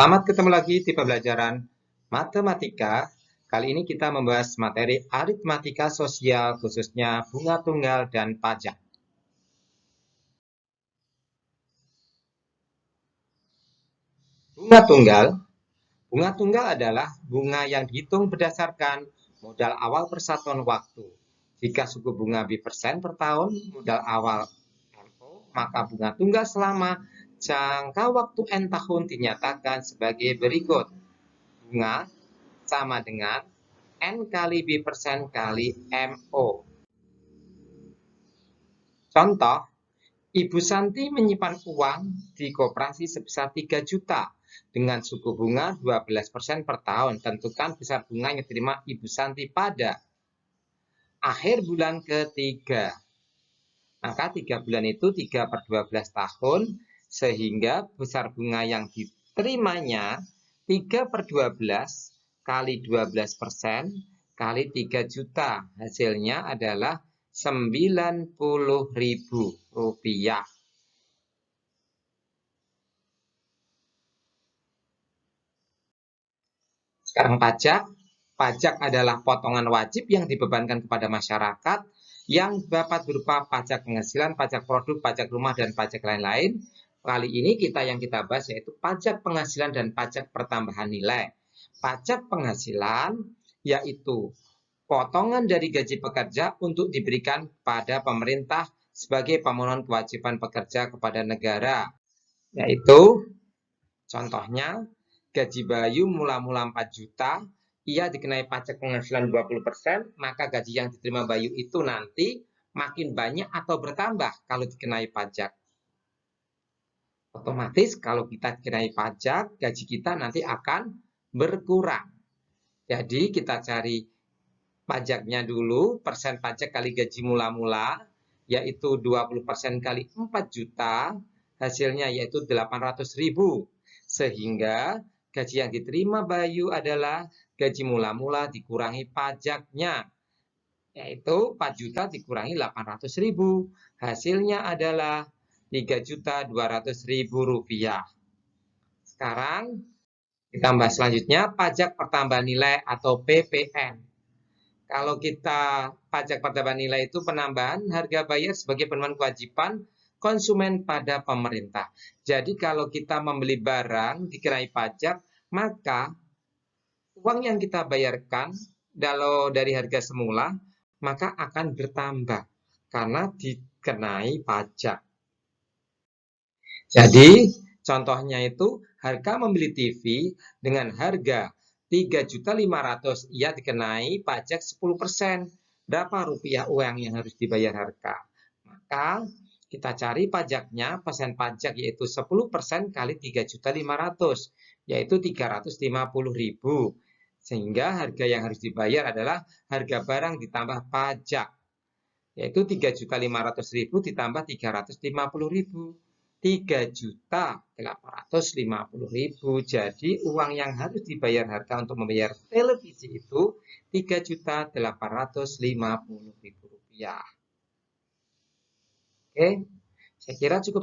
Selamat ketemu lagi di pembelajaran matematika. Kali ini kita membahas materi aritmatika sosial, khususnya bunga tunggal dan pajak. Bunga tunggal adalah bunga yang dihitung berdasarkan modal awal persatuan waktu. Jika suku bunga B% per tahun, modal awal MO, maka bunga tunggal selama jangka waktu N tahun dinyatakan sebagai berikut. Bunga sama dengan N kali B% kali MO. Contoh, Ibu Santi menyimpan uang di koperasi sebesar 3 juta dengan suku bunga 12% per tahun. Tentukan besar bunga yang diterima Ibu Santi pada akhir bulan ketiga. Maka 3 bulan itu 3 per 12 tahun, sehingga besar bunga yang diterimanya 3 per 12 kali 12% kali 3 juta. Hasilnya adalah Rp90.000. Sekarang pajak. Pajak adalah potongan wajib yang dibebankan kepada masyarakat yang dapat berupa pajak penghasilan, pajak produk, pajak rumah, dan pajak lain-lain. Kali ini yang kita bahas yaitu pajak penghasilan dan pajak pertambahan nilai. Pajak penghasilan yaitu potongan dari gaji pekerja untuk diberikan pada pemerintah sebagai pemenuhan kewajiban pekerja kepada negara. Yaitu contohnya gaji Bayu mula-mula 4 juta, ia dikenai pajak penghasilan 20%, maka gaji yang diterima Bayu itu nanti makin banyak atau bertambah kalau dikenai pajak. Otomatis kalau kita dikenai pajak, gaji kita nanti akan berkurang. Jadi kita cari pajaknya dulu, persen pajak kali gaji mula-mula, yaitu 20% kali 4 juta, hasilnya yaitu 800.000. Sehingga gaji yang diterima Bayu adalah gaji mula-mula dikurangi pajaknya, yaitu 4 juta dikurangi 800.000. Hasilnya adalah Rp3.200.000. Sekarang kita bahas selanjutnya pajak pertambahan nilai atau PPN. Kalau kita pajak pertambahan nilai itu penambahan harga bayar sebagai pemenuhan kewajiban konsumen pada pemerintah. Jadi kalau kita membeli barang dikenai pajak, maka uang yang kita bayarkan kalau dari harga semula, maka akan bertambah karena dikenai pajak. Jadi contohnya itu harga membeli TV dengan harga 3.500.000, ia dikenai pajak 10%. Berapa rupiah uang yang harus dibayar harga? Maka kita cari pajaknya, persen pajak yaitu 10% kali 3.500.000, yaitu 350.000. Sehingga harga yang harus dibayar adalah harga barang ditambah pajak, yaitu 3.500.000 ditambah 350.000. 3.850.000. Jadi uang yang harus dibayar harga untuk membayar televisi itu Rp3.850.000. Oke, saya kira cukup.